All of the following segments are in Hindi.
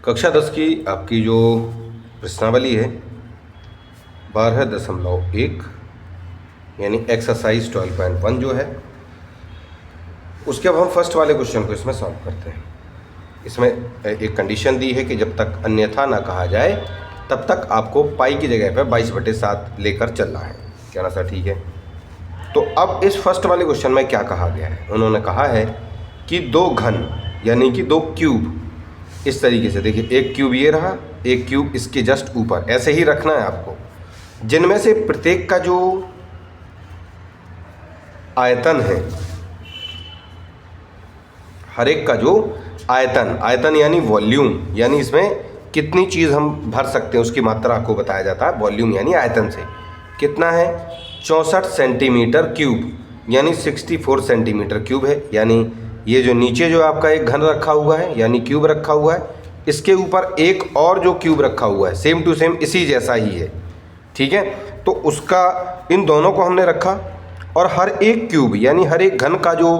कक्षा 10 की आपकी जो प्रश्नावली है 12.1 यानी एक्सरसाइज 12.1 जो है उसके अब हम फर्स्ट वाले क्वेश्चन को इसमें सॉल्व करते हैं। इसमें एक कंडीशन दी है कि जब तक अन्यथा ना कहा जाए तब तक आपको पाई की जगह पर 22/7 लेकर चलना है। क्या ना सर? ठीक है। तो अब इस फर्स्ट वाले क्वेश्चन में क्या कहा गया है? उन्होंने कहा है कि दो घन यानी कि दो क्यूब इस तरीके से, देखिए एक क्यूब ये रहा, एक क्यूब इसके जस्ट ऊपर, ऐसे ही रखना है आपको, जिनमें से प्रत्येक का जो आयतन है, हर एक का जो आयतन यानी वॉल्यूम, यानी इसमें कितनी चीज़ हम भर सकते हैं उसकी मात्रा को बताया जाता है वॉल्यूम यानी आयतन से। कितना है? 64 सेंटीमीटर क्यूब यानी 64 सेंटीमीटर क्यूब है। यानी ये जो नीचे जो आपका एक घन रखा हुआ है यानी क्यूब रखा हुआ है, इसके ऊपर एक और जो क्यूब रखा हुआ है सेम टू सेम इसी जैसा ही है, ठीक है। तो उसका इन दोनों को हमने रखा और हर एक क्यूब यानी हर एक घन का जो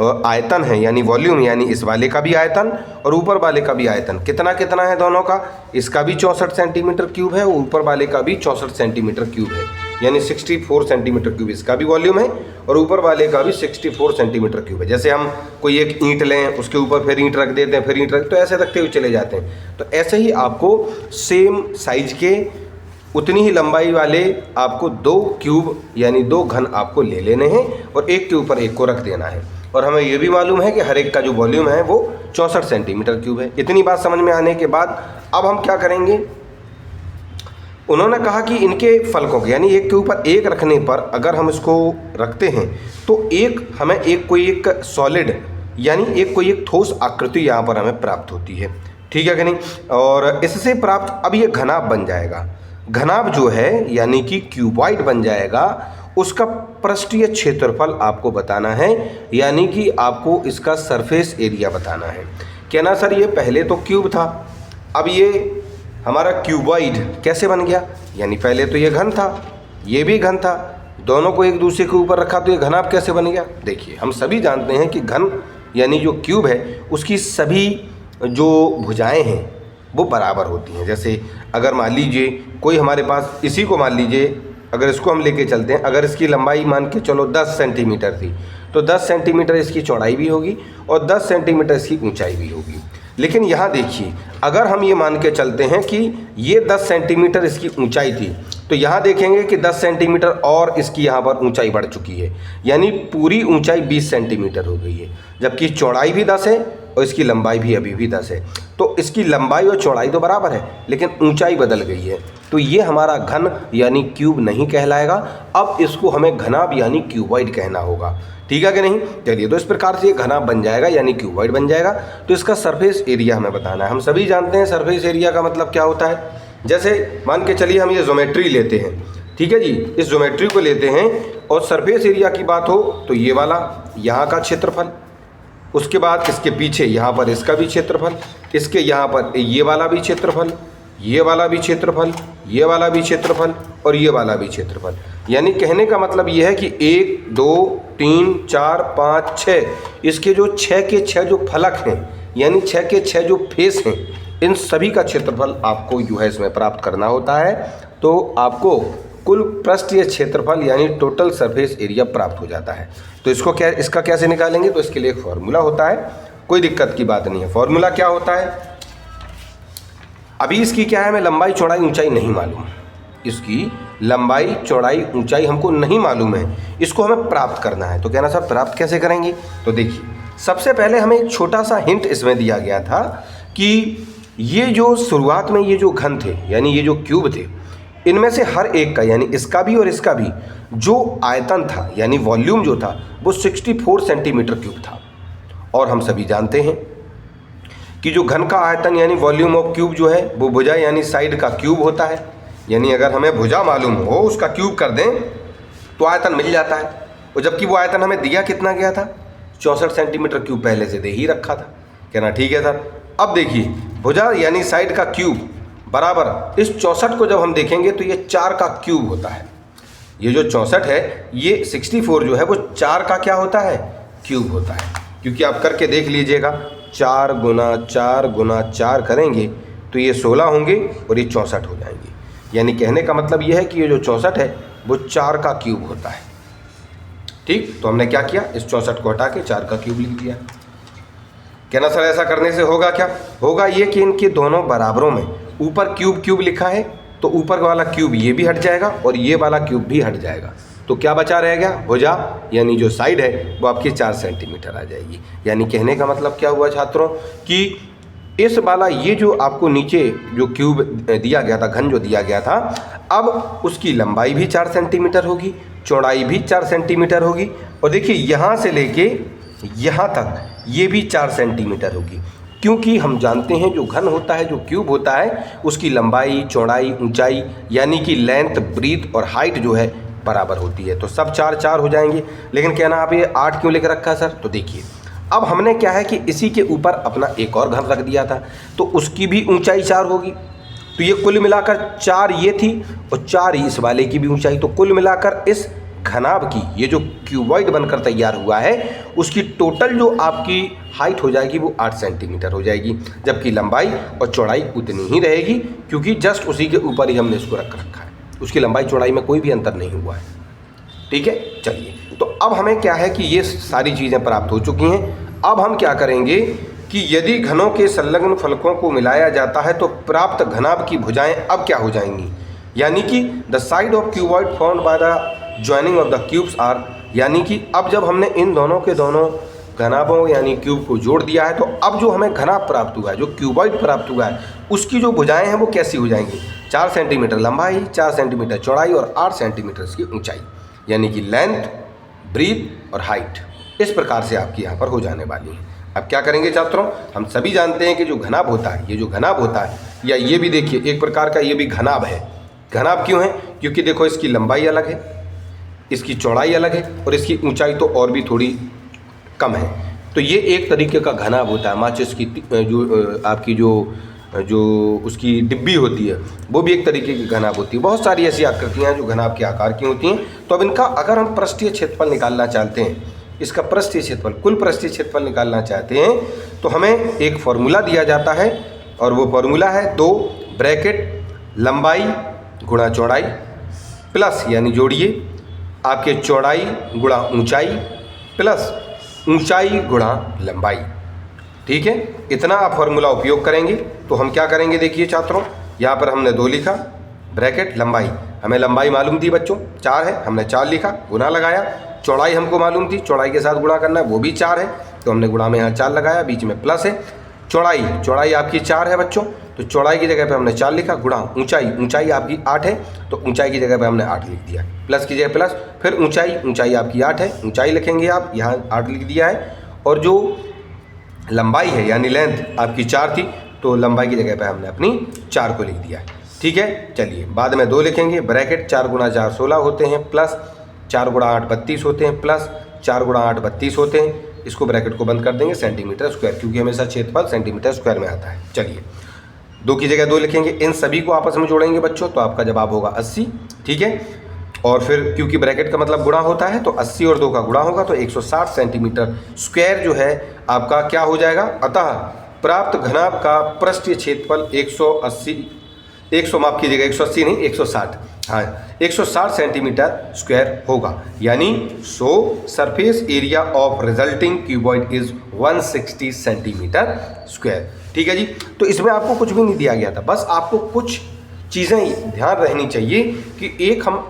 आयतन है यानी वॉल्यूम, यानी इस वाले का भी आयतन और ऊपर वाले का भी आयतन कितना कितना है दोनों का, इसका भी 64 सेंटीमीटर क्यूब है, ऊपर वाले का भी 64 सेंटीमीटर क्यूब है, यानी 64 सेंटीमीटर क्यूब इसका भी वॉल्यूम है और ऊपर वाले का भी 64 सेंटीमीटर क्यूब है। जैसे हम कोई एक ईंट लें, उसके ऊपर फिर ईंट रख देते हैं, फिर ईंट रख, तो ऐसे रखते हुए चले जाते हैं। तो ऐसे ही आपको सेम साइज के उतनी ही लंबाई वाले आपको दो क्यूब यानी दो घन आपको ले लेने हैं और एक के ऊपर एक को रख देना है। और हमें ये भी मालूम है कि हर एक का जो वॉल्यूम है वो 64 सेंटीमीटर क्यूब है। इतनी बात समझ में आने के बाद अब हम क्या करेंगे? उन्होंने कहा कि इनके फलकों के यानी एक के ऊपर एक रखने पर अगर हम इसको रखते हैं तो एक हमें एक सॉलिड यानी कोई एक ठोस आकृति यहाँ पर हमें प्राप्त होती है, ठीक है कि नहीं। और इससे प्राप्त अब ये घनाभ बन जाएगा। घनाभ जो है यानी कि क्यूबॉइड बन जाएगा, उसका पृष्ठीय क्षेत्रफल आपको बताना है, यानी कि आपको इसका सरफेस एरिया बताना है। क्या ना सर? ये पहले तो क्यूब था, अब ये हमारा क्यूबॉइड कैसे बन गया? यानी पहले तो ये घन था, ये भी घन था, दोनों को एक दूसरे के ऊपर रखा तो ये घनाभ कैसे बन गया? देखिए हम सभी जानते हैं कि घन यानी जो क्यूब है उसकी सभी जो भुजाएं हैं वो बराबर होती हैं। जैसे अगर मान लीजिए कोई हमारे पास, इसी को मान लीजिए अगर इसको हम लेके चलते हैं, अगर इसकी लंबाई मान के चलो 10 सेंटीमीटर थी तो 10 सेंटीमीटर इसकी चौड़ाई भी होगी और 10 सेंटीमीटर इसकी ऊंचाई भी होगी। लेकिन यहाँ देखिए अगर हम ये मान के चलते हैं कि ये 10 सेंटीमीटर इसकी ऊंचाई थी तो यहाँ देखेंगे कि 10 सेंटीमीटर और इसकी यहाँ पर ऊंचाई बढ़ चुकी है, यानी पूरी ऊंचाई 20 सेंटीमीटर हो गई है, जबकि चौड़ाई भी 10 है और इसकी लंबाई भी अभी भी 10 है। तो इसकी लंबाई और चौड़ाई तो बराबर है लेकिन ऊंचाई बदल गई है, तो ये हमारा घन यानी क्यूब नहीं कहलाएगा। अब इसको हमें घनाभ यानी क्यूबॉइड कहना होगा, ठीक है कि नहीं। चलिए, तो इस प्रकार से ये घनाभ बन जाएगा यानी क्यूबॉइड बन जाएगा। तो इसका सरफेस एरिया हमें बताना है। हम सभी जानते हैं सरफेस एरिया का मतलब क्या होता है। जैसे मान के चलिए हम ये ज्योमेट्री लेते हैं, ठीक है जी, इस ज्योमेट्री को लेते हैं और सरफेस एरिया की बात हो तो ये वाला यहाँ का क्षेत्रफल, उसके बाद इसके पीछे यहाँ पर इसका भी क्षेत्रफल, इसके यहाँ पर ये वाला भी क्षेत्रफल, ये वाला भी क्षेत्रफल, ये वाला भी क्षेत्रफल और ये वाला भी क्षेत्रफल। यानी कहने का मतलब ये है कि 1 2 3 4 5 6 इसके जो 6 के 6 जो फलक हैं यानी 6 के 6 जो फेस हैं, इन सभी का क्षेत्रफल आपको जो है इसमें प्राप्त करना होता है। तो आपको कुल पृष्ठीय क्षेत्रफल यानी टोटल सरफेस एरिया प्राप्त हो जाता है। तो इसका कैसे निकालेंगे? तो इसके लिए एक फॉर्मूला होता है, कोई दिक्कत की बात नहीं है। फॉर्मूला क्या होता है? अभी इसकी क्या है, हमें लंबाई चौड़ाई ऊंचाई नहीं मालूम, इसकी लंबाई चौड़ाई ऊंचाई हमको नहीं मालूम है, इसको हमें प्राप्त करना है। तो कहना साहब प्राप्त कैसे करेंगे? तो देखिए सबसे पहले हमें एक छोटा सा हिंट इसमें दिया गया था कि ये जो शुरुआत में ये जो घन थे यानी ये जो क्यूब थे, इनमें से हर एक का यानी इसका भी और इसका भी जो आयतन था यानी वॉल्यूम जो था वो 64 सेंटीमीटर क्यूब था। और हम सभी जानते हैं कि जो घन का आयतन यानी वॉल्यूम ऑफ क्यूब जो है वो भुजा यानी साइड का क्यूब होता है। यानी अगर हमें भुजा मालूम हो उसका क्यूब कर दें तो आयतन मिल जाता है। और जबकि वो आयतन हमें दिया कितना गया था, 64 सेंटीमीटर क्यूब पहले से दे ही रखा था। कहना ठीक है सर। अब देखिए भुजा यानी साइड का क्यूब बराबर इस 64 को जब हम देखेंगे तो ये 4 का क्यूब होता है। ये जो 64 है ये 64 जो है वो 4 का क्या होता है? क्यूब होता है। क्योंकि आप करके देख लीजिएगा, 4 गुना 4 गुना 4 करेंगे तो ये 16 होंगे और ये 64 हो जाएंगे। यानी कहने का मतलब ये है कि ये जो 64 है वो 4 का क्यूब होता है। ठीक, तो हमने क्या किया, इस 64 को हटा के 4 का क्यूब लिख दिया। कहना सर ऐसा करने से होगा क्या? होगा ये कि इनके दोनों बराबरों में ऊपर क्यूब क्यूब लिखा है तो ऊपर वाला क्यूब ये भी हट जाएगा और ये वाला क्यूब भी हट जाएगा। तो क्या बचा रहेगा? भुजा यानी जो साइड है वो आपकी 4 सेंटीमीटर आ जाएगी। यानी कहने का मतलब क्या हुआ छात्रों कि इस वाला ये जो आपको नीचे जो क्यूब दिया गया था, घन जो दिया गया था, अब उसकी लंबाई भी 4 सेंटीमीटर होगी, चौड़ाई भी 4 सेंटीमीटर होगी और देखिए यहाँ से लेके यहाँ तक ये भी 4 सेंटीमीटर होगी। क्योंकि हम जानते हैं जो घन होता है, जो क्यूब होता है, उसकी लंबाई, चौड़ाई, ऊंचाई यानी कि लेंथ, ब्रीथ और हाइट जो है बराबर होती है। तो सब 4 4 हो जाएंगे। लेकिन कहना आप ये 8 क्यों लिख रखा सर? तो देखिए अब हमने क्या है कि इसी के ऊपर अपना एक और घन रख दिया था तो उसकी भी ऊंचाई 4 होगी। तो ये कुल मिलाकर 4 ये थी और 4 इस वाले की भी ऊंचाई। तो कुल मिलाकर इस घनाभ की ये जो क्यूबॉइड बनकर तैयार हुआ है उसकी टोटल जो आपकी हाइट हो जाएगी वो 8 सेंटीमीटर हो जाएगी, जबकि लंबाई और चौड़ाई उतनी ही रहेगी क्योंकि जस्ट उसी के ऊपर ही हमने इसको रख रखा है। उसकी लंबाई चौड़ाई में कोई भी अंतर नहीं हुआ है। ठीक है, चलिए तो अब हमें क्या है कि ये सारी चीज़ें प्राप्त हो चुकी हैं। अब हम क्या करेंगे कि यदि घनों के संलग्न फलकों को मिलाया जाता है तो प्राप्त घनाभ की भुजाएं अब क्या हो जाएंगी, यानी कि the side of cuboid found by the joining of the cubes are, यानी कि अब जब हमने इन दोनों के दोनों घनाभों यानी क्यूब को जोड़ दिया है तो अब जो हमें घनाभ प्राप्त हुआ है, जो क्यूबॉइड प्राप्त हुआ है, उसकी जो भुजाएं हैं वो कैसी हो जाएंगी? 4 सेंटीमीटर लंबाई, 4 सेंटीमीटर चौड़ाई और 8 सेंटीमीटर की ऊंचाई, यानी कि लेंथ, ब्रीथ और हाइट इस प्रकार से आपकी यहाँ पर हो जाने वाली है। अब क्या करेंगे छात्रों, हम सभी जानते हैं कि जो घनाभ होता है, ये जो घनाभ होता है या ये भी देखिए एक प्रकार का ये भी घनाभ है। घनाभ क्यों है? क्योंकि देखो इसकी लंबाई अलग है, इसकी चौड़ाई अलग है और इसकी ऊंचाई तो और भी थोड़ी कम है। तो ये एक तरीके का घनाभ होता है। माचिस की जो आपकी जो उसकी डिब्बी होती है वो भी एक तरीके की घनाभ होती है। बहुत सारी ऐसी आकृतियाँ जो घनाभ के आकार की होती हैं। तो अब इनका अगर हम पृष्ठीय क्षेत्रफल निकालना चाहते हैं, इसका पृष्ठीय क्षेत्रफल, कुल पृष्ठीय क्षेत्रफल निकालना चाहते हैं तो हमें एक फॉर्मूला दिया जाता है और वो फॉर्मूला है 2 ब्रैकेट लंबाई गुणा चौड़ाई प्लस, यानी जोड़िए आपके चौड़ाई गुणा ऊंचाई प्लस ऊंचाई गुणा लंबाई। ठीक है, इतना आप फॉर्मूला उपयोग करेंगे तो हम क्या करेंगे, देखिए छात्रों यहाँ पर हमने 2 लिखा, ब्रैकेट लंबाई, हमें लंबाई मालूम थी बच्चों 4 है, हमने 4 लिखा, गुना लगाया। चौड़ाई हमको मालूम थी, चौड़ाई के साथ गुणा करना है, वो भी 4 है तो हमने गुणा में यहाँ 4 लगाया, बीच में प्लस है। चौड़ाई आपकी 4 है बच्चों, तो चौड़ाई की जगह पे हमने 4 लिखा, गुणा ऊंचाई आपकी 8 है तो ऊंचाई की जगह पे हमने 8 लिख दिया, प्लस की जगह प्लस, फिर ऊंचाई आपकी 8 है, ऊंचाई लिखेंगे आप, यहाँ 8 लिख दिया है। और जो लंबाई है यानी लेंथ आपकी 4 थी तो लंबाई की जगह पे हमने अपनी 4 को लिख दिया। ठीक है, चलिए बाद में 2 लिखेंगे, ब्रैकेट 4 गुणा 4 16 होते हैं प्लस 4 गुणा 8 32 होते हैं प्लस 4 गुणा 8 32 होते हैं। इसको ब्रैकेट को बंद कर देंगे सेंटीमीटर स्क्वायर, क्योंकि हमेशा क्षेत्रफल सेंटीमीटर स्क्वायर में आता है। चलिए 2 की जगह 2 लिखेंगे, इन सभी को आपस में जोड़ेंगे बच्चों तो आपका जवाब होगा 80। ठीक है, और फिर क्योंकि ब्रैकेट का मतलब गुणा होता है तो 80 और 2 का गुणा होगा तो 160 सेंटीमीटर स्क्वायर जो है आपका क्या हो जाएगा। अतः प्राप्त घनाभ का पृष्ठीय क्षेत्रफल 180 माफ कीजिएगा 180 नहीं 160, हाँ 160 सेंटीमीटर स्क्वायर होगा। यानी सो surface area of resulting cuboid is 160 centimetre square. ठीक है जी, तो इसमें आपको कुछ भी नहीं दिया गया था, बस आपको कुछ चीज़ें ध्यान रहनी चाहिए कि एक हम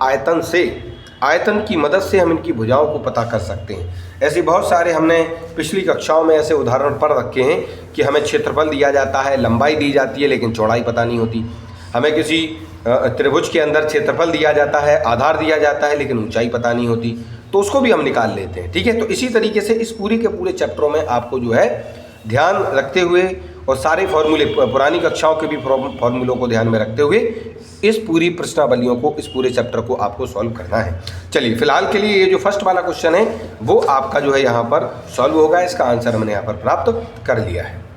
आयतन की मदद से हम इनकी भुजाओं को पता कर सकते हैं। ऐसे बहुत सारे हमने पिछली कक्षाओं में ऐसे उदाहरण पढ़ रखे हैं कि हमें क्षेत्रफल दिया जाता है, लंबाई दी जाती है लेकिन चौड़ाई पता नहीं होती। हमें किसी त्रिभुज के अंदर क्षेत्रफल दिया जाता है, आधार दिया जाता है लेकिन ऊंचाई पता नहीं होती, तो उसको भी हम निकाल लेते हैं। ठीक है, तो इसी तरीके से इस पूरे के पूरे चैप्टरों में आपको जो है ध्यान रखते हुए और सारे फॉर्मूले पुरानी कक्षाओं के भी फॉर्मूलों को ध्यान में रखते हुए इस पूरी प्रश्नावलियों को, इस पूरे चैप्टर को आपको सॉल्व करना है। चलिए फिलहाल के लिए ये जो फर्स्ट वाला क्वेश्चन है वो आपका जो है यहाँ पर सॉल्व होगा, इसका आंसर हमने यहाँ पर प्राप्त कर लिया है।